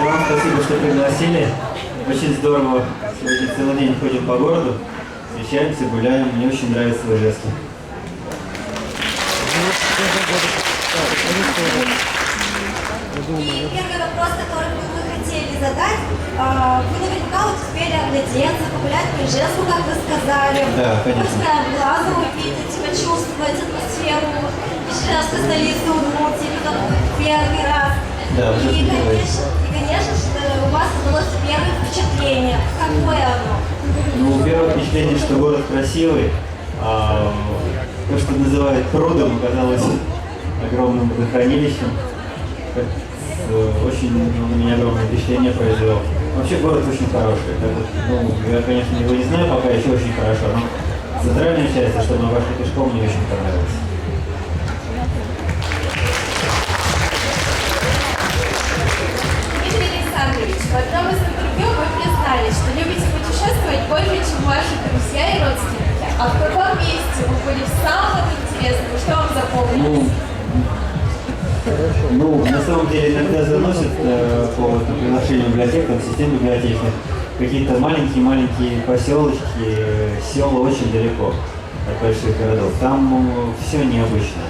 Вам спасибо, что пригласили. Очень здорово. Сегодня целый день ходим по городу, встречаемся, гуляем. Мне очень нравится Ижевск. И первый вопрос, который мы хотели задать. Вы наверняка вот успели оглядеться, погулять по Ижевску, как вы сказали. Да, конечно. Хоть краем глаза увидеть, почувствовать атмосферу Ижевской столицы Удмуртии, как первый раз. Да, и, конечно же, у вас создалось первое впечатление. Какое оно? Ну, первое впечатление, что город красивый. То, что называют прудом, оказалось огромным водохранилищем. Очень на меня огромное впечатление произвел. Вообще город очень хороший. Так вот, я, конечно, его не знаю пока еще очень хорошо, но центральная часть, что мы вошли пешком, мне очень понравилось. Дмитрий Александрович, в одном из интервью вы признались, что любите путешествовать больше, чем ваши друзья и родственники. А в каком месте вы были самым интересным? Что вам запомнилось? Ну, на самом деле иногда заносят по приглашению библиотек, там, систем библиотечных, какие-то маленькие поселочки, села очень далеко от больших городов. Там все необычно.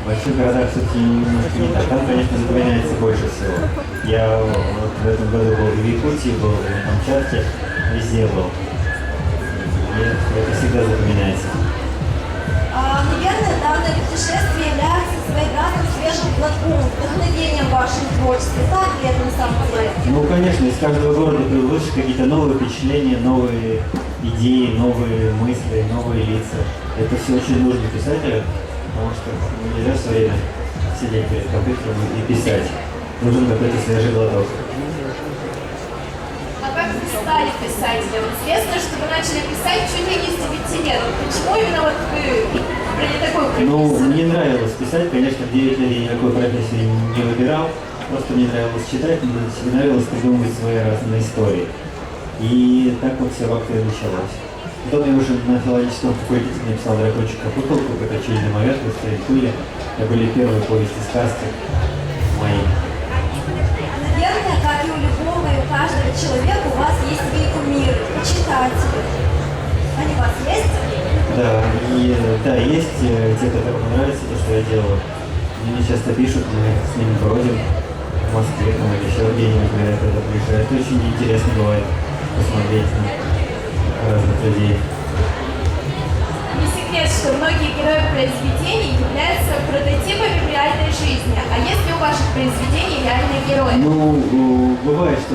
В больших городах все-таки немножко не так. Там, конечно, запоминается больше всего. Я вот в этом году был в Якутии, был в Камчатке, везде был. И это всегда запоминается. Наверное, данное путешествие является своеобразным свежим глотком, вдохновением вашего творчества. Так ли это на самом деле? Ну, конечно, из каждого города приводишь какие-то новые впечатления, новые идеи, новые мысли, новые лица. Это все очень нужно писателю, потому что нельзя все время сидеть перед компьютером и писать. Нужен какой-то свежий глоток. А как вы стали писателем? Известно, что вы начали писать чуть ли не с 9 лет. Почему именно вот вы выбрали такую профессию? Ну, мне нравилось писать, конечно, в 9 лет я никакой профессии не выбирал. Просто мне нравилось читать, мне нравилось придумывать свои разные истории. И так вот все как-то и началось. Потом я уже на филологическом факультете написал «Дракончик Капутолку», «Как очередной момент», «Стоит пыли». Это были первые повести сказки мои. Наверное, как и у любого и у каждого человека, у вас есть свои кумиры, почитатели. Они у вас есть? Да, есть те, которым нравится то, что я делаю. Мне часто пишут, мы с ними бродим в Москве, там, или еще где-нибудь, когда кто-то приезжает. Это очень интересно бывает посмотреть на разных людей. Не секрет, что многие герои произведений являются прототипами в реальной жизни. А есть ли у ваших произведений реальные герои? Ну, бывает, что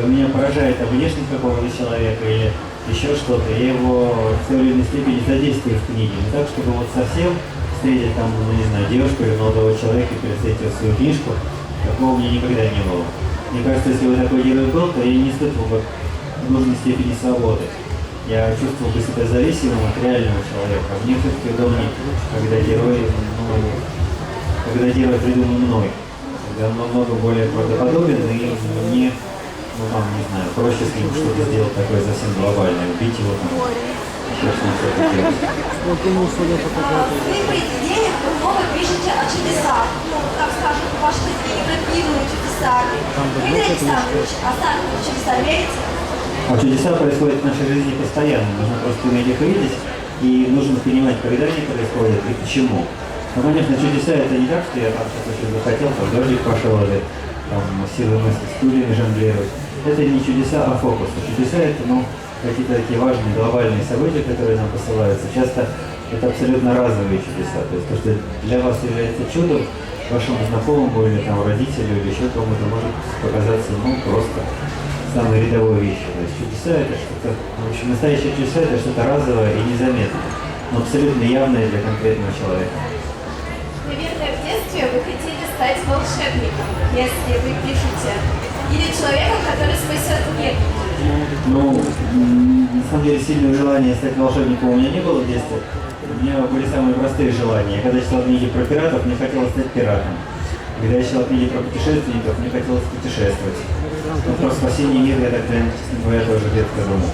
меня поражает внешность какого-то человека или еще что-то. Я его в той или иной степени задействую в книге. Не так, чтобы вот совсем встретить там, ну, не знаю, девушку или молодого человека и представить его свою книжку. Такого у меня никогда не было. Мне кажется, если бы такой герой был, то я не испытывал бы в нужной степени свободы. Я чувствовал бы себя зависимым от реального человека. Мне все-таки удобнее, когда герой придуман мной. Когда он намного более правдоподобен, и мне, ну там, не знаю, проще с ним что-то сделать такое совсем глобальное, убить его там. Еще что-то делать. В своих произведениях вы много пишете о чудесах. Ну, как скажем, ваши произведения пропитаны чудесами. Дмитрий Александрович, а сами в чудеса верите? А чудеса происходят в нашей жизни постоянно. Нужно просто уметь их видеть, и нужно понимать, когда они происходят и почему. Ну, конечно, чудеса это не так, что я там что-то очень захотел, там дождик пошел, или там силы мысли стульями жонглировать. Это не чудеса, а фокус. Чудеса это, ну, какие-то такие важные глобальные события, которые нам посылаются. Часто это абсолютно разовые чудеса. То есть то, что для вас является чудом, вашему знакомому или там родителю или еще кому-то может показаться, ну, просто самой рядовой вещью. То есть чудеса это что-то, в общем, настоящие чудеса это что-то разовое и незаметное, но абсолютно явное для конкретного человека. Наверное, в детстве вы хотели стать волшебником, если вы пишете, или человеком, который спасет мир. Ну, на самом деле сильного желания стать волшебником у меня не было в детстве. У меня были самые простые желания. Когда я читал книги про пиратов, мне хотелось стать пиратом. Когда я читал книги про путешественников, мне хотелось путешествовать. Но про спасение мира я тогда, честно говоря, тоже редко думал.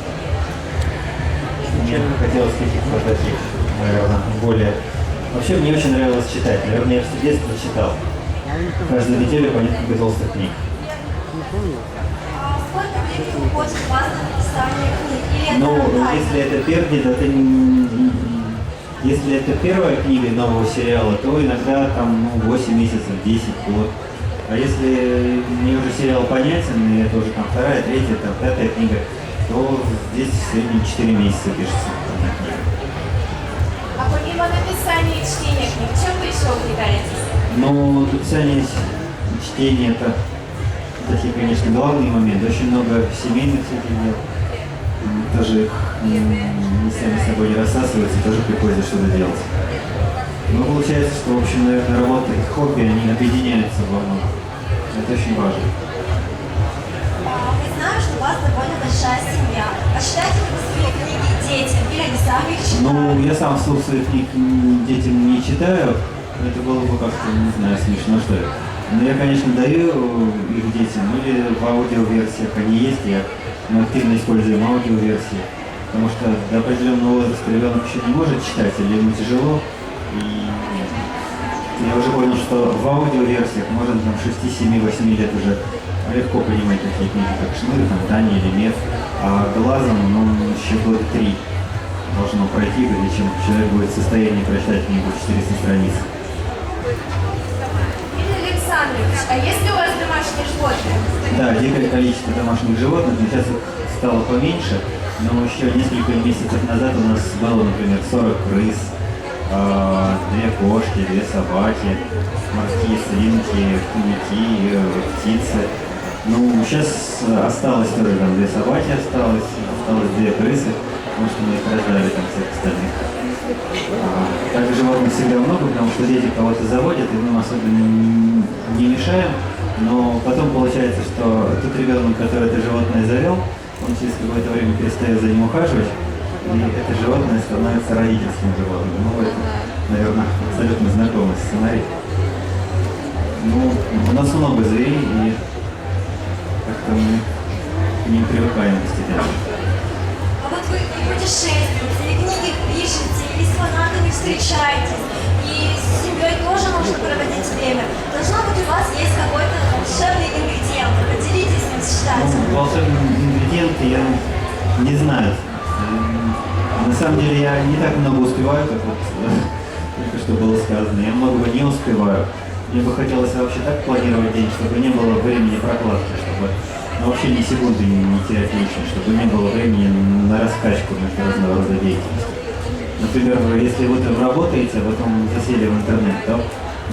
Мне хотелось каких-то таких, наверное, более... Вообще мне очень нравилось читать. Наверное, я все детство читал. Каждую неделю по несколько толстых книг. А сколько времени уходит у вас на написание книг? Или это Ну, тайна? если это если это первая книга нового сериала, то иногда там 8 месяцев, 10 год. А если мне уже сериал понятен, и это уже там вторая, третья, там пятая книга, то здесь в среднем 4 месяца пишется одна книга. А помимо написания и чтения книг, чем вы еще увлекаетесь? Ну, написание, чтение это такие, конечно, главные моменты. Очень много семейных всяких дел. Тоже их не сами собой не рассасываются, тоже приходится что-то делать. Но получается, что, в общем, наверное, работа и хобби, они объединяются во многом. Это очень важно. Мы знаем, что у вас довольно большая семья. А читаете ли вы свои книги детям? Или они сами их читают? Ну, я сам вслух своих книг детям не читаю. Это было бы как-то, не знаю, смешно, что ли. Но я, конечно, даю их детям, или в аудиоверсиях они есть, мы активно используем аудиоверсии, потому что до определенного возраста ребенок еще не может читать, или ему тяжело. И я уже понял, что в аудиоверсиях можно там 6, 7, 8 лет уже легко понимать такие книги, как Шныр, там, Таня или Меф, а глазом, ну, еще года 3 должно пройти, прежде чем человек будет в состоянии прочитать книгу 400 страниц. Юрий Александрович, а есть ли у вас домашние животные? Да, дикое количество домашних животных, но сейчас их стало поменьше, но еще несколько месяцев назад у нас было, например, 40 крыс, 2 кошки, 2 собаки, морские свинки, хомяки, птицы. Ну, сейчас осталось тоже там 2 собаки осталось 2 крысы, потому что мы их раздали там всех остальных. Также животных всегда много, потому что дети кого-то заводят, и мы им особенно не мешаем. Но потом получается, что тот ребенок, который это животное завел, он через какое-то время перестает за ним ухаживать, и это животное становится родительским животным. Ну, это, наверное, абсолютно знакомый сценарий. Ну, у нас много зверей, и как-то мы к ним привыкаем постепенно. А вот вы и путешествуете, и книги пишете, и с фанатами встречаетесь, и с семьей тоже нужно проводить время. Должно быть, у вас есть какой-то волшебный ингредиент. Поделитесь с ним с читателем. Ну, волшебные ингредиенты я не знаю. На самом деле я не так много успеваю, как вот только что было сказано. Я многого не успеваю. Мне бы хотелось вообще так планировать день, чтобы не было времени прокладки, чтобы вообще ни секунды не терять лично, чтобы не было времени на раскачку между разного рода деятельностью. Например, если вы там работаете, а потом засели в интернет, то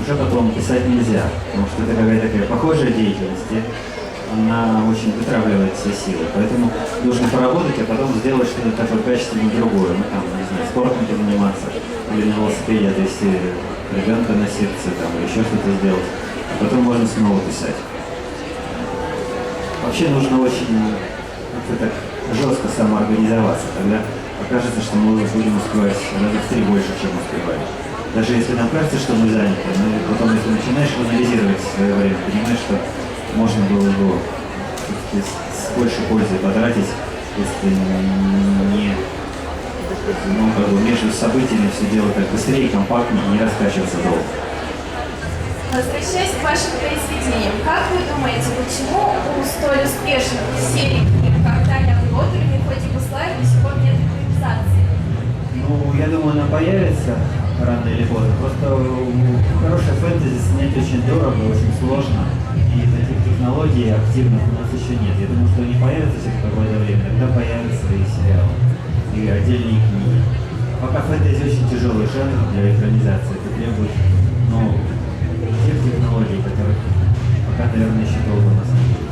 уже потом писать нельзя, потому что это какая-то такая похожая деятельность, и она очень вытравливает все силы. Поэтому нужно поработать, а потом сделать что-то такое качественно другое. Ну, там, не знаю, спортом заниматься, или на велосипеде отвезти ребенка на сердце, там, или еще что-то сделать. А потом можно снова писать. Вообще нужно очень как-то так жестко самоорганизоваться, тогда окажется, что мы будем успевать раза в 3 больше, чем успевали. Даже если нам кажется, что мы заняты, но потом, если начинаешь анализировать свое время, понимаешь, что можно было бы с большей пользой потратить, если не между событиями все делать так быстрее, компактнее и не раскачиваться долго. Возвращаясь к вашим произведениям, как вы думаете, почему у столь успешных серий книг, как Таня Лотер, не хоть и послали, до сих пор нет экранизации? Ну, я думаю, она появится рано или поздно. Просто хорошее фэнтези снять очень дорого, очень сложно. И таких технологий активных у нас еще нет. Я думаю, что они появятся через какое-то время, тогда появятся и сериалы, и отдельные книги. Пока фэнтези очень тяжелый жанр для экранизации, это требует, тех технологий, которых пока, наверное, еще долго у нас не будет.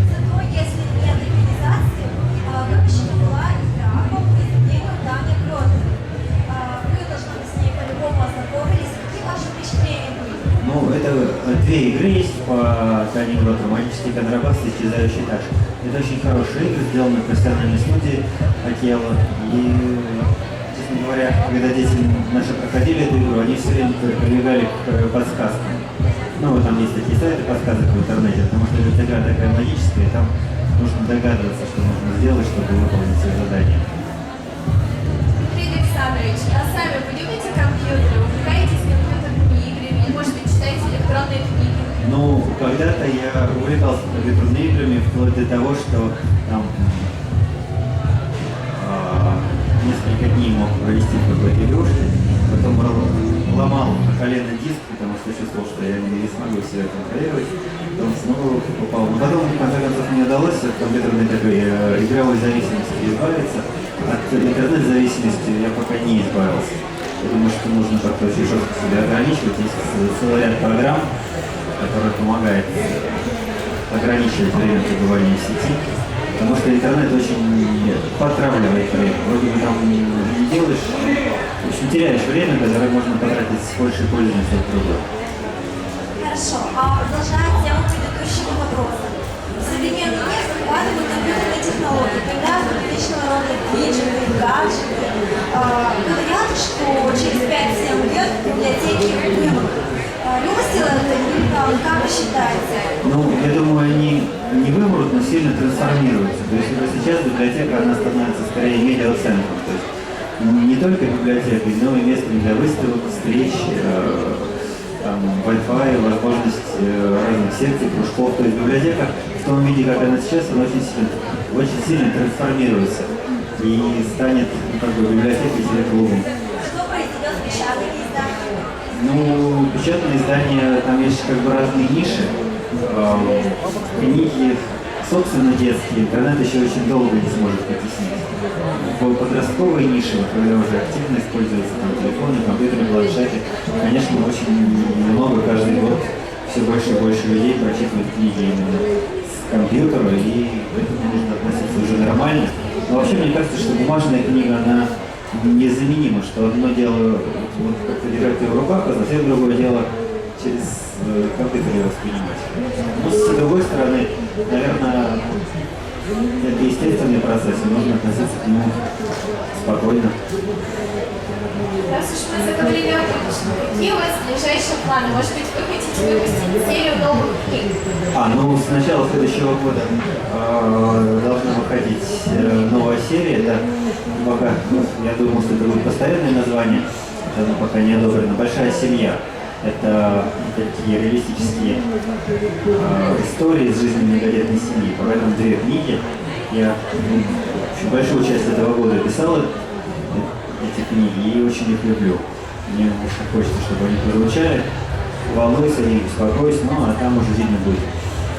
Зато если нет экранизации, выпущена была игра по произведению Таня Лотер. Вы, должны быть, с ней по-любому ознакомились. Какие ваши впечатления были? Ну, это 2 игры есть по Тане Лотер: «Магический контрабас» и «Исчезающий этаж». Это очень хорошие игры, сделаны в профессиональной студии Акела. И, честно говоря, когда дети наши проходили эту игру, они все время прибегали к подсказкам. Ну, там есть такие сайты подсказок в интернете, потому что эта игра такая магическая, и там нужно догадываться, что нужно сделать, чтобы выполнить свое задание. Дмитрий Александрович, а сами вы любите компьютеры? Увлекаетесь компьютерными играми? Или, может быть, читаете электронные книги? Ну, когда-то я увлекался компьютерными играми вплоть до того, что там несколько дней мог провести в какой-то игрушке, потом ломал на колено диск, потому что чувствовал, что я не смогу себя контролировать, потом снова попал. Но потом, в конце концов, мне удалось от компьютерной такой игровой зависимости избавиться. От интернет-зависимости я пока не избавился. Я думаю, что нужно как-то очень жестко себя ограничивать. Есть целый ряд программ, которые помогают ограничивать время пребывания в сети. Потому что интернет очень подтравливает время. Вроде бы там не делаешь, в общем, теряешь время, которое можно потратить с большей пользой на что-то другое. Хорошо, а продолжая тему предыдущего вопроса. В современный мир захватывают компьютерные технологии, появляются различного рода гаджеты, гаджеты. Говорят, что через 5-7 лет библиотеки вымрут. Новости это или правда? Как вы считаете? Ну, я думаю, они не вымрут, но сильно трансформируются. То есть уже сейчас библиотека, она становится скорее медиа-центром. То есть не только библиотекой, но и местом для выставок, встреч, там, Wi-Fi, возможность разных секций, кружков. То есть библиотека в том виде, как она сейчас, она очень сильно трансформируется и станет, ну, как бы, библиотекой или клубом. Что произойдет с печатными изданиями? Ну, печатные издания, там есть как бы разные ниши. Книги, собственно, детские, интернет еще очень долго не сможет потеснить. В подростковой нише, когда уже активно используются там телефоны, компьютеры, планшеты, конечно, очень много каждый год все больше и больше людей прочитывают книги именно с компьютера, и к этому нужно относиться уже нормально. Но вообще мне кажется, что бумажная книга, она незаменима, что одно дело вот как-то держать ее в руках, а совсем другое дело через компьютер ее воспринимать. Но с другой стороны, наверное, это естественный процесс, и нужно относиться к нему спокойно. Раз уж мы заговорили о будущем, какие у вас ближайшие планы? Может быть, вы хотите выпустить серию новых книг? Ну, с начала следующего года должна выходить новая серия. Это пока, я думал, что это будет постоянное название, оно пока не одобрено. «Большая семья». Это такие реалистические истории из жизни многодетной семьи. Пока там 2 книги. Я очень большую часть этого года писал эти книги и очень их люблю. Мне очень хочется, чтобы они прозвучали. Волнуюсь о них, беспокоюсь, ну а там уже видно будет,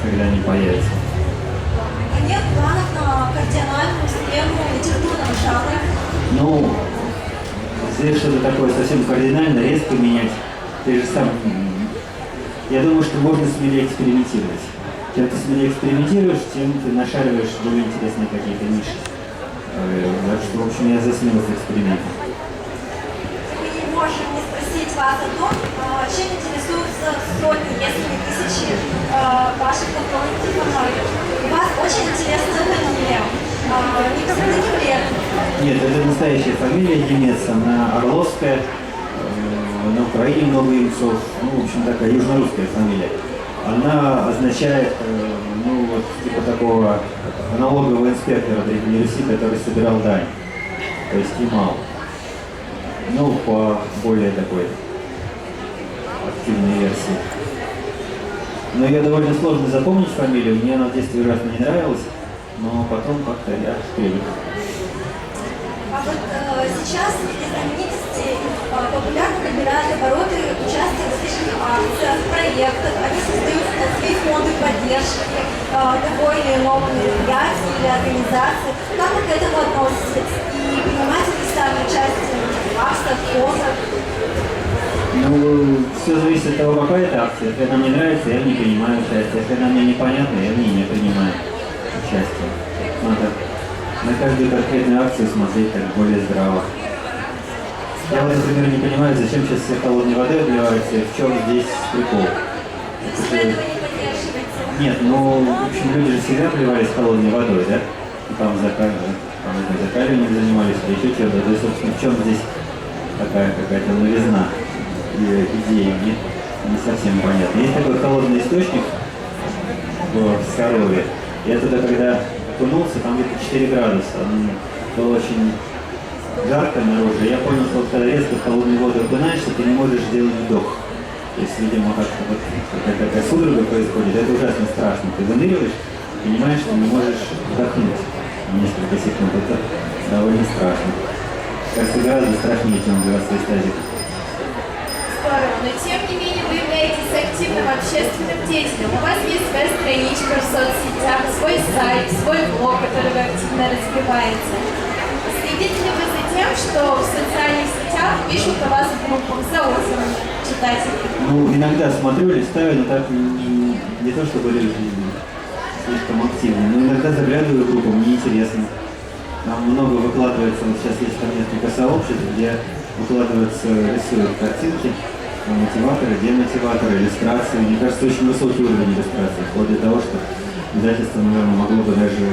когда они появятся. А нет планов на кардинальную смену литературного жанра? Ну, здесь что-то такое совсем кардинально, резко менять. Ты же сам... Я думаю, что можно смелее экспериментировать. Чем ты смелее экспериментируешь, тем ты нашариваешь более интересные какие-то ниши. Так что, в общем, я за смелость экспериментов. Мы не можем не спросить вас о том, чем интересуются сотни, если не тысячи ваших поклонников и фанатов. У вас очень интересная фамилия. Никогда не вред. Нет, это настоящая фамилия Немец, она орловская. На Украине много немцов, ну, в общем, такая южнорусская фамилия. Она означает, ну, вот, типа такого налогового инспектора Древней Руси, который собирал дань, то есть имал. Ну, по более такой активной версии. Но ее довольно сложно запомнить фамилию, мне она в детстве ужасно не нравилась, но потом как-то я привык. А вот сейчас среди знаменитостей популярно набирают обороты участие в различных акциях, проектах, они создают свои фонды поддержки того или иного мероприятия или организации. Как вы к этому относитесь? И принимаете ли сами участие в акциях, фондах? Ну, все зависит от того, какая это акция. Если она мне нравится, я в ней принимаю участие. Если она мне непонятна, я в ней не принимаю участие. Надо на каждую конкретную акцию смотреть так более здраво. Я вот, например, не понимаю, зачем сейчас все холодной водой обливаются, и в чем здесь прикол. Вы этого не поддерживаете? Нет, ну, в общем, люди же всегда обливались холодной водой, да? И там закаливанием занимались, или еще чего-то. То есть, собственно, в чем здесь такая какая-то новизна идеи, мне не совсем понятно. Есть такой холодный источник в Сарове. Я туда, когда окунулся, там где-то 4 градуса. Было очень жарко наружу. Я понял, что вот, когда резко в холодную воду окунаешься, ты не можешь сделать вдох. То есть, видимо, как-то вот такая судорога происходит, это ужасно страшно. Ты выныриваешь, понимаешь, что не можешь вдохнуть несколько секунд. Это довольно страшно. Кажется, гораздо страшнее, чем взрослый стадик. Здорово, но тем не менее вы являетесь активным общественным деятелем. У вас есть своя страничка в соцсетях, свой сайт, свой блог, который вы активно развиваете. Следите ли вы за тем, что в социальных сетях пишут о вас в группах за отзывами читателей? Ну, иногда смотрю, листаю, но так не то, чтобы слишком активно, но иногда заглядываю в группу, мне интересно. Там много выкладывается, вот сейчас есть там несколько сообществ, где выкладываются, рисуют картинки, мотиваторы, демотиваторы, иллюстрации. Мне кажется, очень высокий уровень иллюстрации, вплоть до того, что издательство, наверное, могло бы даже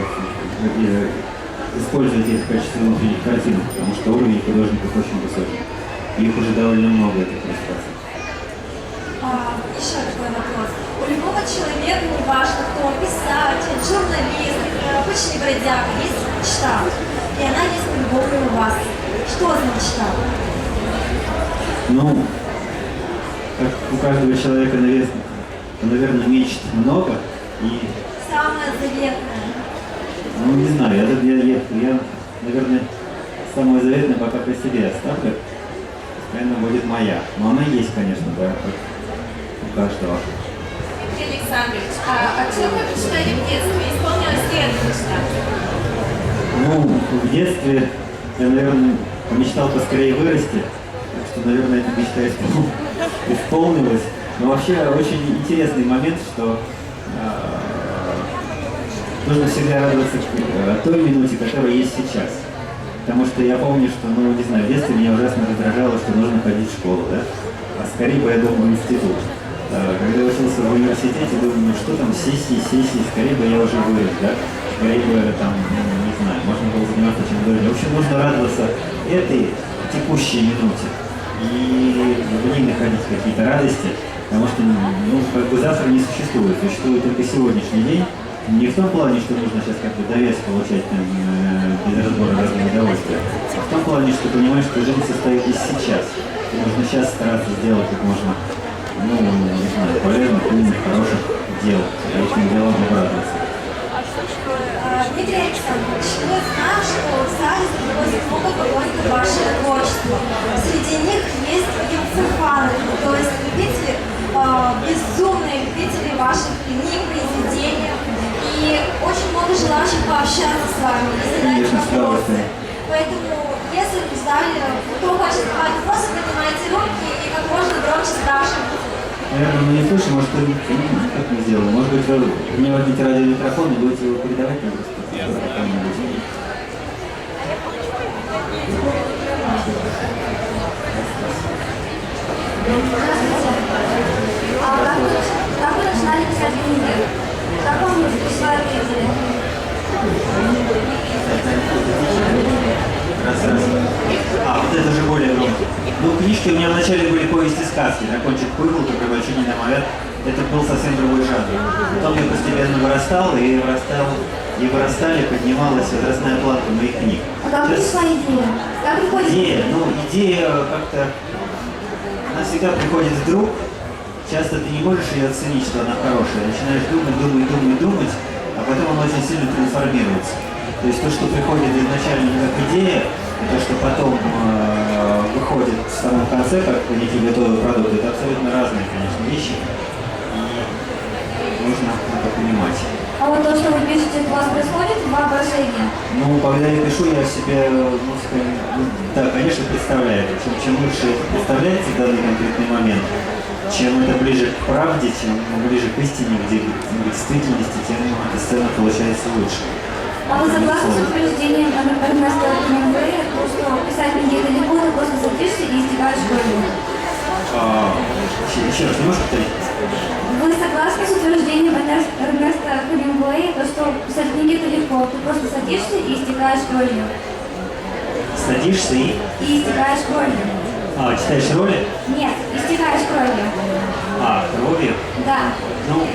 использовать их в качестве внутренних картинок, потому что уровень художников очень высокий. Их уже довольно много, этих иллюстраций. Еще такой вопрос. У любого человека, неважно кто, писатель, журналист, обычный бродяга, есть мечта. И она есть по-любому у вас. Что за мечта? Ну, как у каждого человека, наверное, мечт много. И, Самое заветное. ну, не знаю, я, наверное, самое заветное пока при себе оставлю. Наверное, будет моя. Но она есть, конечно, да, как у каждого. Дмитрий Александрович, о чем вы мечтали в детстве? Исполнилась ли эта мечта? Ну, в детстве я, наверное, помечтал поскорее вырасти, так что, наверное, эта мечта исполнилась. Но вообще очень интересный момент, что нужно всегда радоваться той минуте, которая есть сейчас. Потому что я помню, что, ну, не знаю, в детстве меня ужасно раздражало, что нужно ходить в школу, да? А скорее бы я думал в институт. Когда я учился в университете, думаю, ну что там, сессии, скорее бы я уже вырос, да? Скорее бы там, ну, не знаю, можно было заниматься чем-то другим. В общем, нужно радоваться этой текущей минуте и в ней находить какие-то радости, потому что, ну, как бы завтра не существует, существует только сегодняшний день. Не в том плане, что нужно сейчас как-то довес получать там, без разбора разного удовольствия, а в том плане, что понимаешь, что жизнь состоит из сейчас. И нужно сейчас стараться сделать как можно, ну, не знаю, полезных, умных, хороших дел, и этим делом обрадоваться. Дмитрий Александрович, мы знаем, что в зале привозят много поклонников вашего творчества. Среди них есть фаны, то есть любители, безумные любители ваших книг, произведений. И очень много желающих пообщаться с вами и задать вопросы. Поэтому, если в зале кто хочет задавать вопросы, поднимайте руки и как можно громче спрашивайте. Наверное, мы не слышим, может, как мы сделаем? Может быть, вы мне возьмите радиомикрофон и будете его передавать нам просто? Как вы начинали писать книги? Как вам пришла идея? Вот это же более громко. Ну, книжки у меня вначале были повести сказки, «Дракончик Пыгл», «Только большой недомовят». Это был совсем другой жанр. Потом я постепенно вырастал, и вырастали, поднималась возрастная планка моих книг. А как пришла идея? Как приходит Идея как-то, она всегда приходит вдруг. Часто ты не можешь ее оценить, что она хорошая. Начинаешь думать, а потом она очень сильно трансформируется. То есть то, что приходит изначально как идея, и то, что потом выходит в самом конце, как некий готовый продукт, это абсолютно разные, конечно, вещи. И нужно это понимать. А вот то, что вы пишете, у вас происходит в воображении? Ну, когда я пишу, я себе, ну, скажем, да, конечно, представляю. Чем лучше это представляется в данный конкретный момент, чем это ближе к правде, чем ближе к истине, где к действительности, тем эта сцена получается лучше. А вы согласны с утверждением Эрнеста Хемингуэя, что писать книги это легко, ты просто садишься и истекаешь кровью? Еще раз, не можешь повторить? Вы согласны с утверждением Эрнеста Хемингуэя, что писать книги это легко, ты просто садишься и истекаешь кровью? Садишься и истекаешь кровью? Читаешь роли? Нет, истекаешь кровью. Кровью? Да. Ну,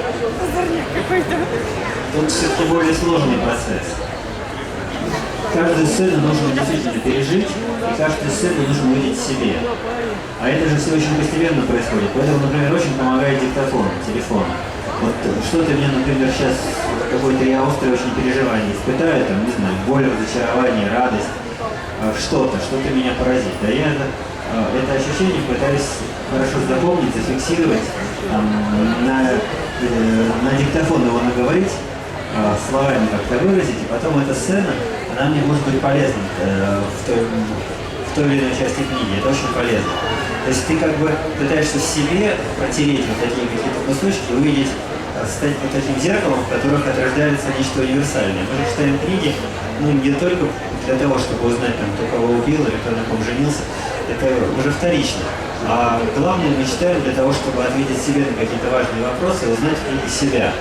тут все-таки более сложный процесс. каждую сцену нужно действительно пережить, и каждую сцену нужно увидеть себе. А это же все очень постепенно происходит. Поэтому, например, очень помогает диктофон, телефон. Вот что-то мне, например, сейчас какое-то я острое очень переживание испытаю, там, не знаю, боль, разочарование, радость, что-то меня поразит. Да я это ощущение пытаюсь хорошо запомнить, зафиксировать, там, на диктофон его наговорить, словами как-то выразить, и потом эта сцена, она мне может быть полезна в той или иной части книги. Это очень полезно. То есть ты как бы пытаешься себе протереть вот такие какие-то кусочки, увидеть, стать вот таким зеркалом, в которых отражается нечто универсальное. Мы же читаем книги, ну, не только для того, чтобы узнать, там, кто кого убил или кто на ком женился, это уже вторично. А главное, мы читаем для того, чтобы ответить себе на какие-то важные вопросы и узнать в книге себя.